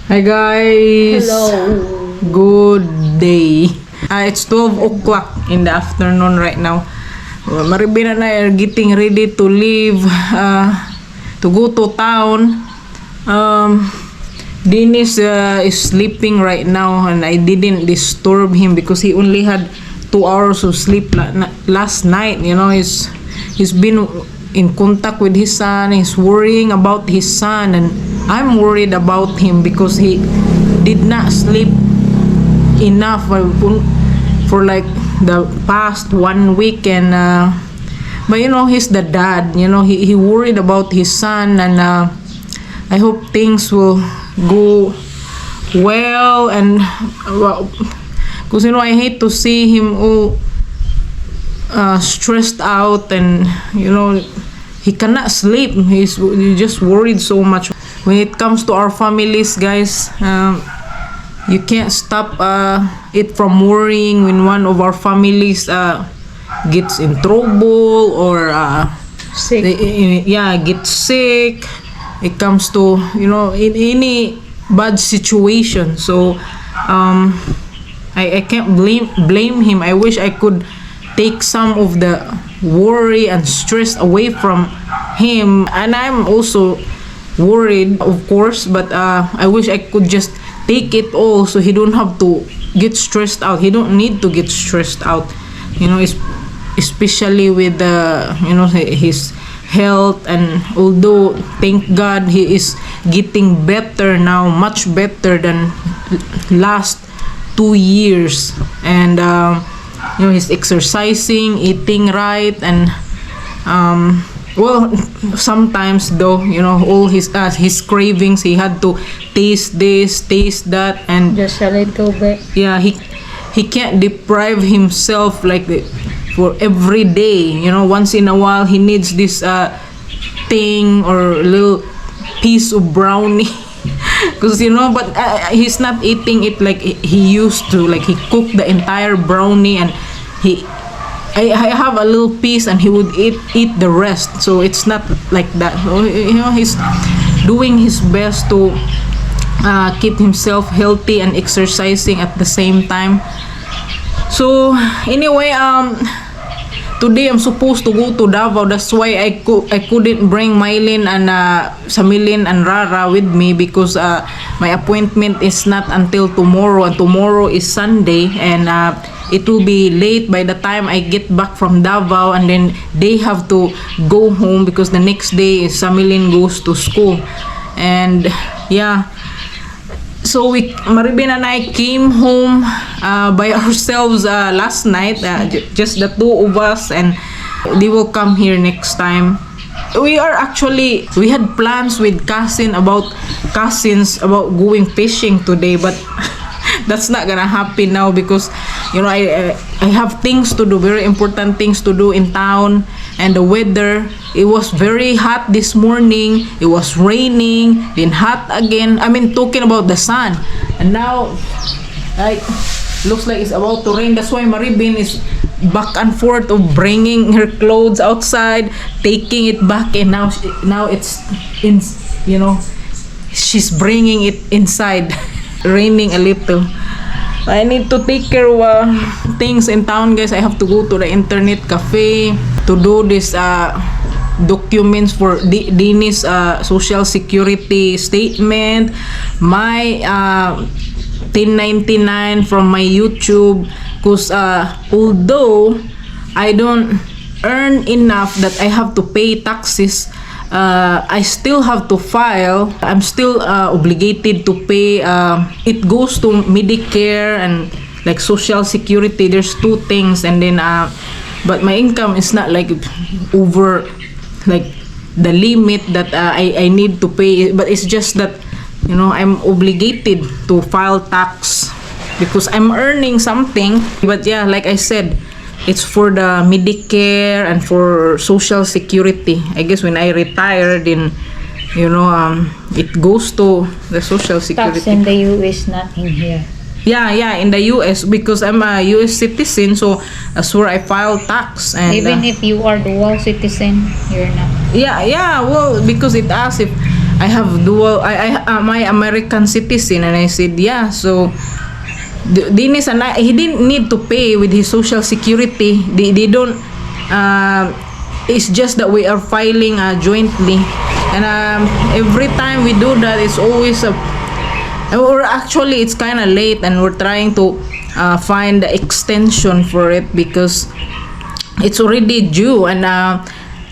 Hi guys! Hello. Good day. It's 12 o'clock in the afternoon right now. Maribin and I are getting ready to leave, to go to town. Dennis is sleeping right now and I didn't disturb him because he only had 2 hours of sleep last night. You know, he's been in contact with his son. He's worrying about his son, and I'm worried about him because he did not sleep enough for like the past 1 week. And but you know, he's the dad, you know, he worried about his son. And I hope things will go well. And because you know, I hate to see him all stressed out, and you know, he cannot sleep. He's just worried so much. When it comes to our families, guys, you can't stop it from worrying when one of our families gets in trouble or Sick. gets sick. It comes to, you know, in any bad situation. So I can't blame him. I wish I could take some of the worry and stress away from him. And I'm also worried, of course, but I wish I could just take it all so he don't have to get stressed out. He don't need to get stressed out, you know, especially with you know, his health. And although thank God he is getting better now, much better than last 2 years. And you know, he's exercising, eating right. And well, sometimes though, you know, all his cravings, he had to taste this, taste that. And Just a little bit. yeah, he can't deprive himself like for every day. You know, once in a while he needs this thing or a little piece of brownie. Because you know, but he's not eating it like he used to. Like he cooked the entire brownie, and I have a little piece and he would eat the rest. So it's not like that. So, you know, he's doing his best to keep himself healthy and exercising at the same time. So anyway, today I'm supposed to go to Davao. That's why I couldn't bring Mylene and Samilin and Rara with me, because my appointment is not until tomorrow, and tomorrow is Sunday. And it will be late by the time I get back from Davao, and then they have to go home because the next day Samilin goes to school. And yeah, so Maribin and I came home by ourselves last night, just the two of us, and they will come here next time. We had plans with cousins about going fishing today, but that's not gonna happen now because you know, I have things to do, very important things to do in town. And the weather, it was very hot this morning, it was raining, then hot again. I mean, talking about the sun, and now like looks like it's about to rain. That's why Maribin is back and forth of bringing her clothes outside, taking it back, and now it's in, you know, she's bringing it inside. Raining a little. I need to take care of things in town, guys. I have to go to the internet cafe to do this documents for Dennis social security statement, my 1099 from my YouTube. Because although I don't earn enough that I have to pay taxes, I still have to file. I'm still obligated to pay. It goes to Medicare and like Social Security. There's two things. And then but my income is not like over like the limit that I need to pay. But it's just that, you know, I'm obligated to file tax because I'm earning something. But yeah, like I said, it's for the Medicare and for Social Security. I guess when I retire, then, you know, it goes to the Social Security. Tax in the US, not in here. Yeah, in the US, because I'm a US citizen, so that's where I file tax. And Even if you are dual citizen, you're not. yeah, well, because it asks if I have dual, my American citizen, and I said, yeah. So Dennis and I, he didn't need to pay with his social security. They don't. It's just that we are filing jointly, and every time we do that, it's always a. Or actually, it's kind of late, and we're trying to find the extension for it because it's already due, and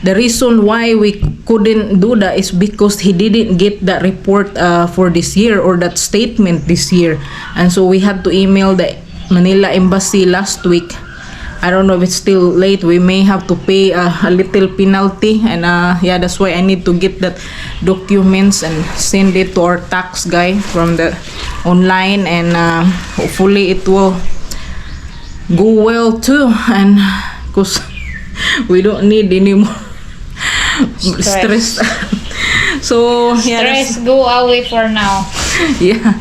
the reason why we couldn't do that is because he didn't get that report for this year, or that statement this year, and so we had to email the Manila Embassy last week. I don't know if it's still late. We may have to pay a little penalty, and yeah, that's why I need to get that documents and send it to our tax guy from the online, and hopefully it will go well too, and because we don't need any more stress. So yeah, Stress go away for now. yeah.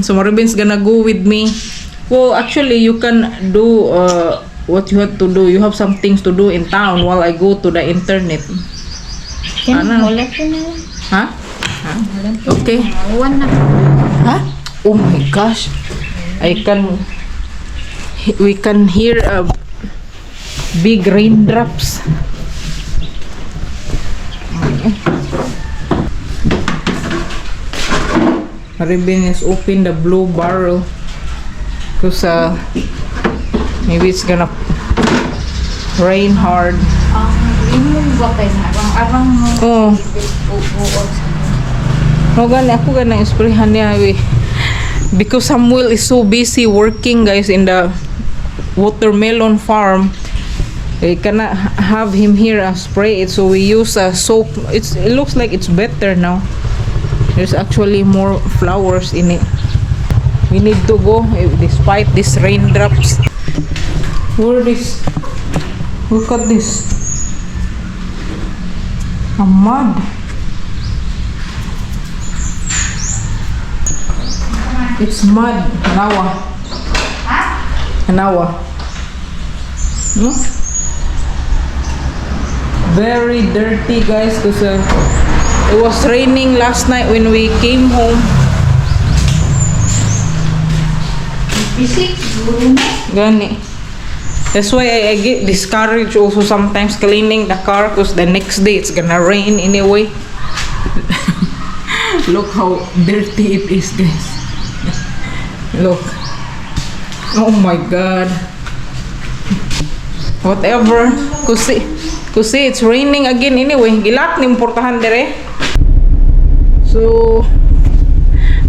So Maribin's gonna go with me. Well, actually, you can do what you have to do. You have some things to do in town while I go to the internet. Ano? Wala ko na lang. Huh? Okay. One na. Huh? Oh my gosh. We can hear big raindrops. Maribin is open the blue barrel because maybe it's gonna rain hard. Yung ba kayo na? Arang mo. Oh. No, ako gana isprehan niya because Samuel is so busy working, guys, in the watermelon farm. We cannot have him here spray it, so we use soap. It looks like it's better now. There's actually more flowers in it. We need to go despite these raindrops. Where is? Look at this. A mud. It's mud. Anawa. Anawa. No? Very dirty, guys, because it was raining last night when we came home. Gani. That's why I get discouraged also sometimes cleaning the car because the next day it's gonna rain anyway. Look how dirty it is, guys. Look. Oh my god. Whatever. Kasi it's raining again anyway. Gilat ni importahan dire. So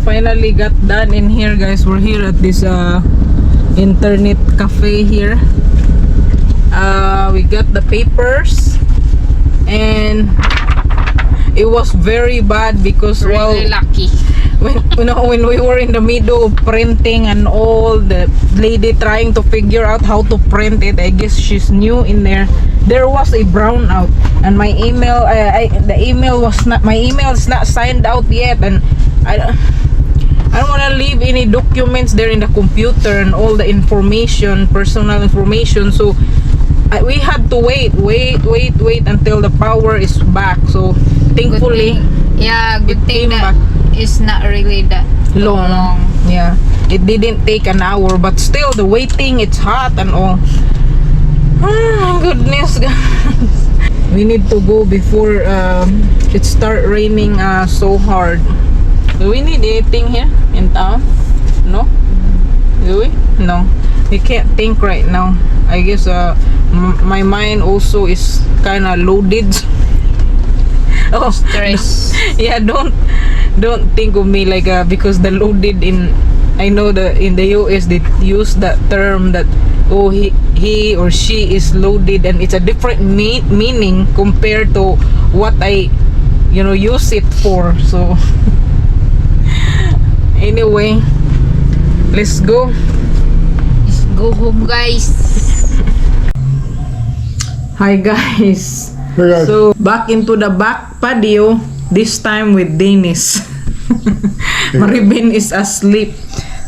finally got done in here, guys. We're here at this internet cafe here. We got the papers, and it was very bad because Really lucky. when we were in the middle of printing and all, the lady trying to figure out how to print it, I guess she's new in there. There was a brownout, and my email, the email was not, my email is not signed out yet, and I don't want to leave any documents there in the computer and all the information, personal information. So we had to wait until the power is back. So thankfully, good thing that it's not really that long. Yeah, it didn't take an hour, but still the waiting, it's hot and all. Oh my goodness, guys. We need to go before it start raining so hard. Do we need anything here in town? No? Do we? No. We can't think right now. I guess my mind also is kind of loaded. Oh, Stress. yeah, don't think of me like because the loaded in, I know that in the US they use that term that, oh, he or she is loaded, and it's a different meaning compared to what I use it for. So anyway, let's go. Let's go home, guys. Hi guys. Hey guys. So back into the back patio, this time with Dennis. Maribin is asleep.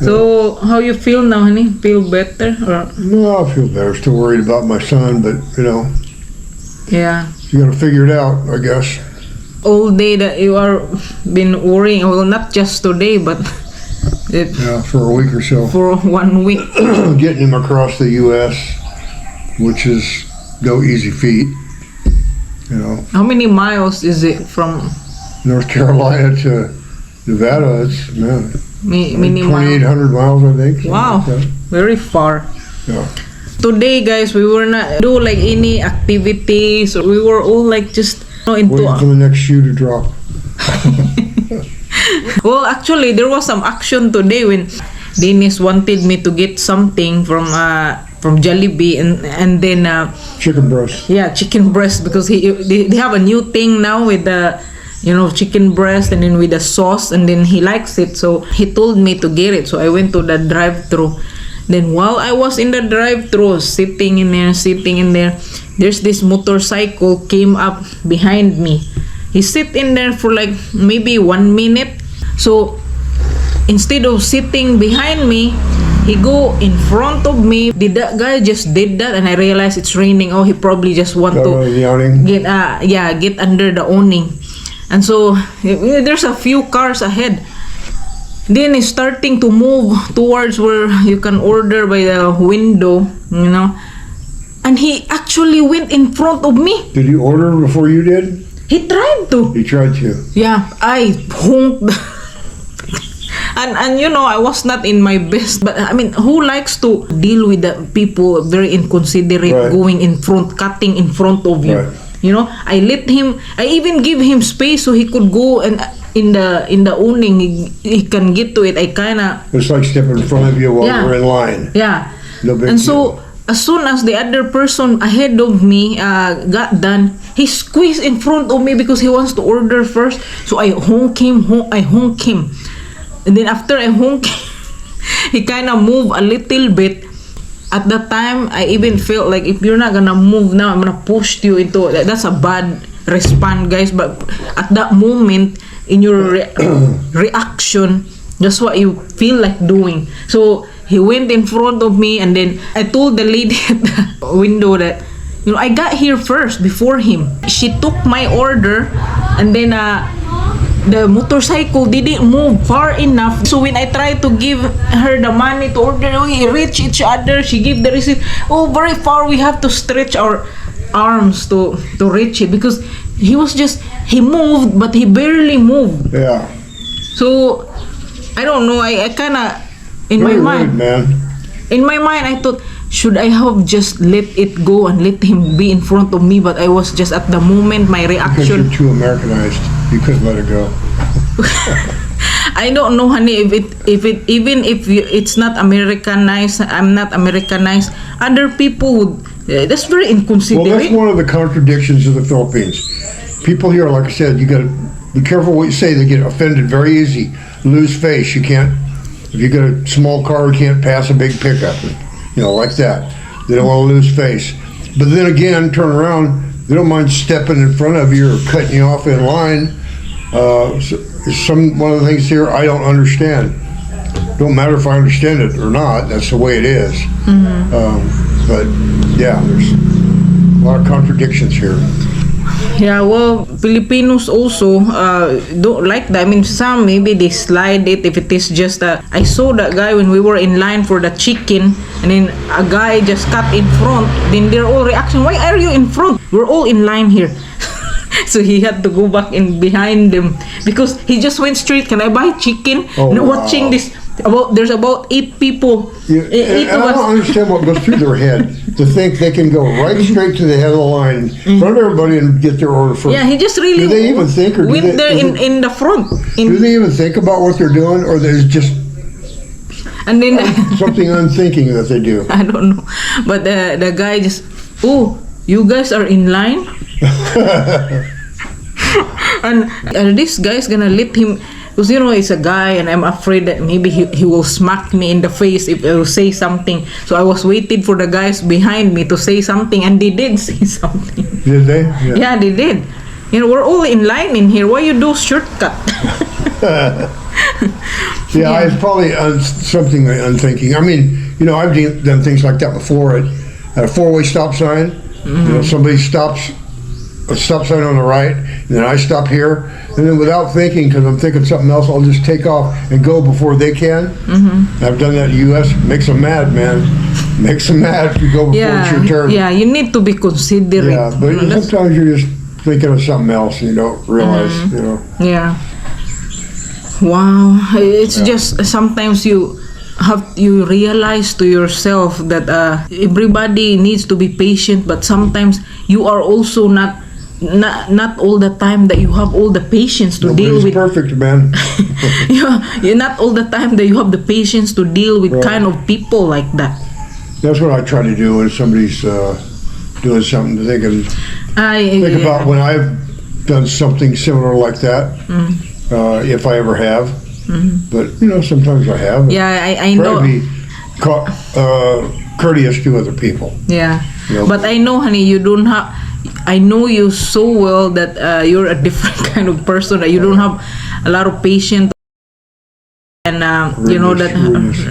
So how you feel now, honey? Feel better or? No, I feel better. Still worried about my son, but Yeah. you gotta figure it out, I guess. all day that you are been worrying. Well, not just today, but Yeah, for a week or so. for 1 week. Getting him across the U.S., which is no easy feat. You know, How many miles is it from North Carolina to Nevada, it's many miles? 2,800 miles, I think. something Wow, like that. very far. Yeah. Today, guys, we were not do like any activities. We were all like just into. Waiting for the next shoe to drop. Well, actually, there was some action today when Dennis wanted me to get something from Jollibee and then Chicken breast. yeah, chicken breast, because they have a new thing now with the chicken breast and then with the sauce, and then he likes it, so he told me to get it. So I went to the drive-thru. Then while I was in the drive-thru, sitting in there, there's this motorcycle came up behind me. He sit in there for like maybe 1 minute. So instead of sitting behind me, he go in front of me. Did that guy just did that? And I realized it's raining. Oh, he probably just want to The awning. get under the awning. And so there's a few cars ahead. Then he's starting to move towards where you can order by the window, And he actually went in front of me. Did you order before you did? He tried to. He tried to. Yeah, I honked. And I was not in my best. But I mean, who likes to deal with the people very inconsiderate, Right. going in front, cutting in front of you? Right. I let him. I even give him space so he could go and in the awning he can get to it. I kinda It's like stepping in front of you while Yeah. you're in line. yeah. No big And deal. so as soon as the other person ahead of me got done, he squeezed in front of me because he wants to order first. So I honk him. And then after I honk, he kind of moved a little bit. At that time, I even felt like if you're not gonna move now, I'm gonna push you into. That's a bad response, guys. But at that moment, in your reaction, that's what you feel like doing. So he went in front of me, and then I told the lady at the window that I got here first before him. She took my order, and then the motorcycle didn't move far enough. So when I tried to give her the money to order, we reach each other. She gave the receipt. Oh, very far. We have to stretch our arms to reach it because he moved, but he barely moved. Yeah. So I don't know. I kind of in Very my rude, mind. man. In my mind, I thought, should I have just let it go and let him be in front of me? But I was just at the moment, my Because you're reaction. too Americanized. You couldn't let it go. I don't know, honey. If it's not Americanized, I'm not Americanized. Other people would. That's very Well, inconsiderate. that's one of the contradictions of the Philippines. People here, like I said, you got to be careful what you say. They get offended very easy. Lose face. You can't. If you got a small car, you can't pass a big pickup. Like that. They don't want to lose face. But then again, turn around. They don't mind stepping in front of you or cutting you off in line. One of the things here I don't understand. Don't matter if I understand it or not. That's the way it is. But yeah, there's a lot of contradictions here. Yeah, well, Filipinos also don't like that. I mean, some maybe they slide it if it is just I saw that guy when we were in line for the chicken, and then a guy just cut in front. Then they're all reaction, why are you in front? We're all in line here. So he had to go back in behind them because he just went straight. Can I buy chicken? Oh, And wow. watching this. There's about 8 people. Yeah, Eight and of I us. don't understand what goes through their head to think they can go right straight to the head of the line in front of everybody and get their order first. Yeah, he just really Do they even think, or do went they- there is in the front. Do they even think about what they're doing, or there's just And then something unthinking that they do? I don't know, but the guy just, oh, you guys are in line. And this guy's gonna let him, because it's a guy, and I'm afraid that maybe he will smack me in the face if I will say something. So I was waiting for the guys behind me to say something, and they did say something. Did they? Yeah, they did. We're all in line in here. Why you do shortcut? Yeah, it's probably something unthinking. I mean, I've done things like that before at a four-way stop sign. Somebody stops a stop sign on the right, and then I stop here, and then without thinking, because I'm thinking something else, I'll just take off and go before they can. I've done that in the U.S. Makes them mad, man. Makes them mad if you go before it's your turn. Yeah, you need to be considerate. Yeah, but sometimes you're just thinking of something else and you don't realize, you know. Yeah. Wow. It's just sometimes you realize to yourself that everybody needs to be patient, but sometimes you are also not all the time that you have all the patience to deal with. Nobody's perfect, man. You're not all the time that you have the patience to deal with kind of people like that. That's what I try to do when somebody's doing something. Think about when I've done something similar like that, if I ever have. But you know, sometimes I have. Yeah, I know. Try to be courteous to other people. Yeah, you know? But I know, honey, you don't have. I know you so well that you're a different kind of person. That you don't have a lot of patience. And you know that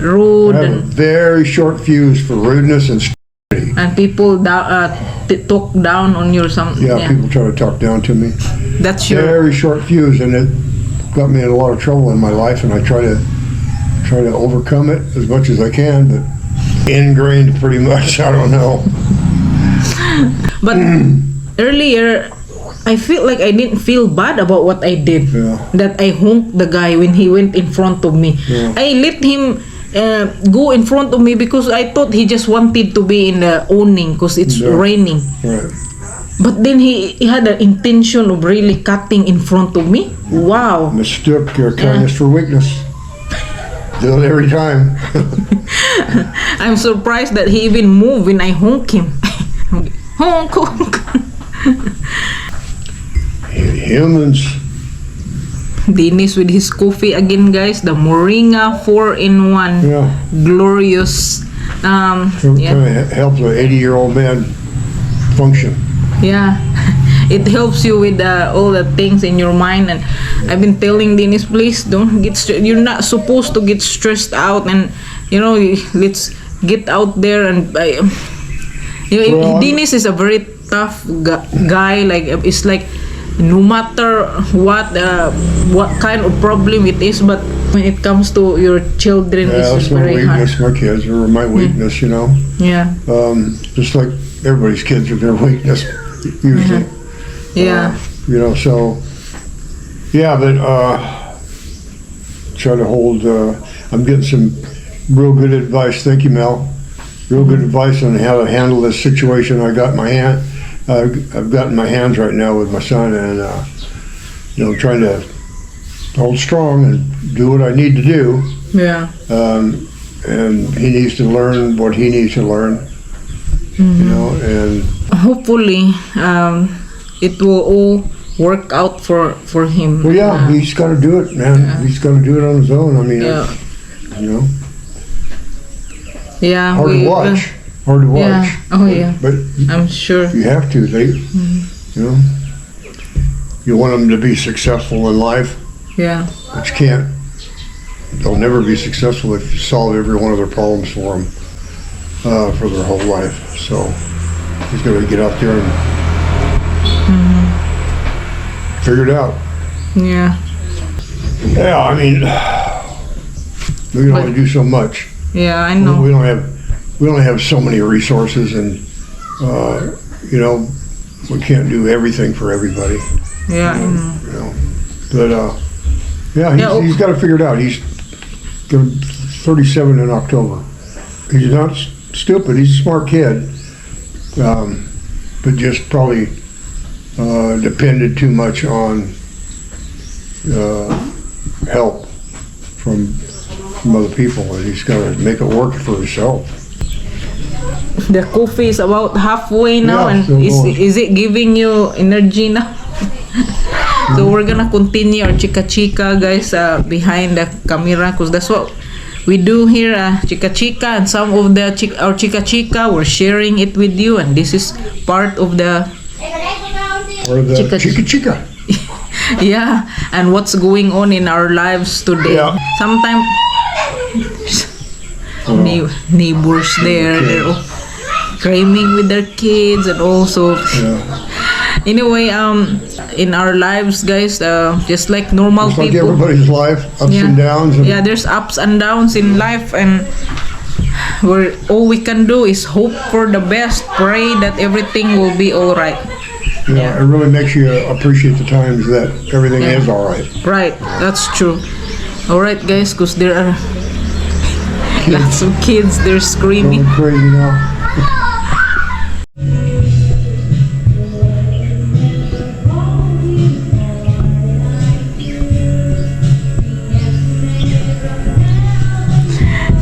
rude I have a very short fuse for rudeness and stupidity. And people talk down on you or something. Yeah, people try to talk down to me. That's your Very short fuse, and it got me in a lot of trouble in my life. And I try to overcome it as much as I can, but ingrained pretty much. I don't know. But earlier, I feel like I didn't feel bad about what I did. Yeah. That I honked the guy when he went in front of me. Yeah. I let him go in front of me because I thought he just wanted to be in the awning because it's raining. Right. But then he had an intention of really cutting in front of me. Wow. Mistook your kindness for weakness. Do it every time. I'm surprised that he even moved when I honk him. Honk, honk. Humans. Dennis with his coffee again, guys. The Moringa 4-in-1. Yeah. Glorious. Trying to help the 80-year-old man function. Yeah. It helps you with all the things in your mind. And I've been telling Dennis, please don't get you're not supposed to get stressed out. And, you know, let's get out there and... Dennis is a very tough guy. Like, it's like no matter what kind of problem it is, but when it comes to your children, it's very hard. That's my weakness. My kids are my weakness, you know. Yeah. Just like everybody's kids are their weakness usually. Yeah. You know, so yeah, but try to hold. I'm getting some real good advice. Thank you, Mel. Real good advice on how to handle this situation I got in my hand. I've got in my hands right now with my son, and you know, trying to hold strong and do what I need to do. Yeah. And he needs to learn what he needs to learn. You know, and hopefully, it will all work out for him. well, yeah, he's got to do it, man. Yeah. He's got to do it on his own. I mean, you know. Yeah, Hard to watch. Hard to watch. Yeah. Oh, yeah. But I'm sure. you have to. You know, you want them to be successful in life, Yeah. but you can't. They'll never be successful if you solve every one of their problems for them for their whole life. So he's got to get out there and figure it out. Yeah. Yeah, I mean, we can only do so much. Yeah, I know. We only have so many resources, and you know, we can't do everything for everybody. Yeah, I know. You know, but yeah, he's got to figure it out. He's 37 in October. He's not stupid. He's a smart kid, but just probably depended too much on help from other people, and he's got to make it work for himself. The coffee is about halfway now, Yeah, and still going. is it giving you energy now? So we're gonna continue our chica guys behind the camera, because that's what we do here, chica, and some of the our chica we're sharing it with you, and this is part of the Or the chica. yeah, and what's going on in our lives today. Yeah. Sometimes neighbors there, they're all screaming with their kids, and also Anyway, in our lives, guys, just like normal It's like people. everybody's life, ups and downs. And Yeah, there's ups and downs in life, and all we can do is hope for the best, pray that everything will be all right. it really makes you appreciate the times that everything is all right. Right, that's true. All right, guys, because there are lots of kids, they're screaming. Going crazy now.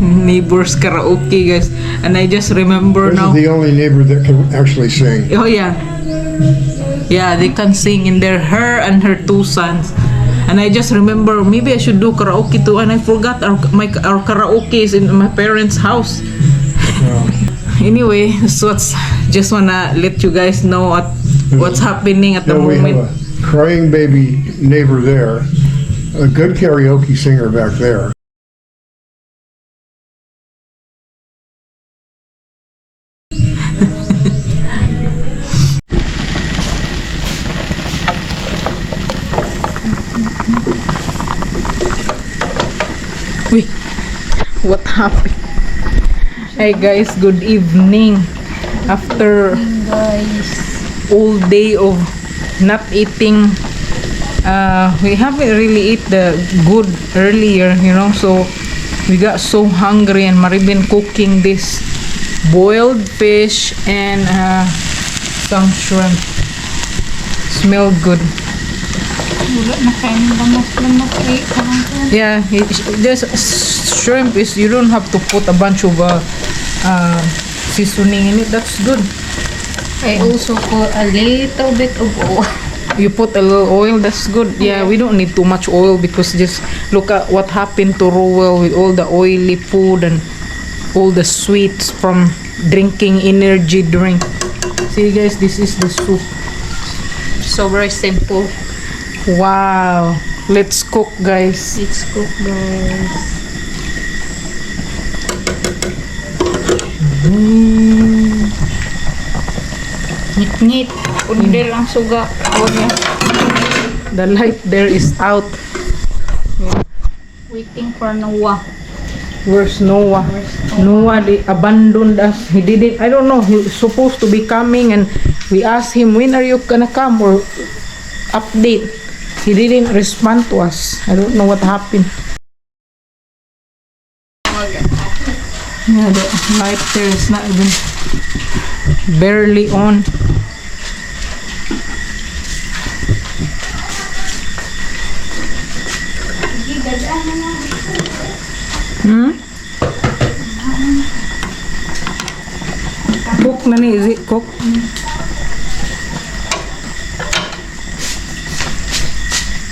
Neighbors karaoke, guys, and I just remember This now. is the only neighbor that can actually sing. Oh yeah, yeah, they can sing in there. Her and her two sons, and I just remember maybe I should do karaoke too, and I forgot our karaoke is in my parents' house. Anyway, so just wanna let you guys know what's happening at the We have moment. a crying baby neighbor there, a good karaoke singer back there. Wait, what happened? Hey guys, good evening. After all day of not eating, we haven't really eat the good earlier, so we got so hungry, and Maribin cooking this boiled fish and some shrimp. Smell good. Wala na kayo ng lamas-lamas eh. Yeah, just shrimp is you don't have to put a bunch of seasoning in it. That's good. I also put a little bit of oil. You put a little oil. That's good. Yeah, we don't need too much oil because just look at what happened to Rowell with all the oily food and all the sweets from drinking energy drink. See guys, this is the soup. So very simple. Wow. Let's cook, guys. Let's cook, guys. Ngit-ngit. Order ang suga. Oh, yeah. The light there is out. Waiting for Noah. Where's Noah? Noah, they abandoned us. He didn't, I don't know, he was supposed to be coming, and we asked him, when are you gonna come, or update. He didn't respond to us. I don't know what happened. Yeah, the light there is not even barely on. Cook na ni, is it cook?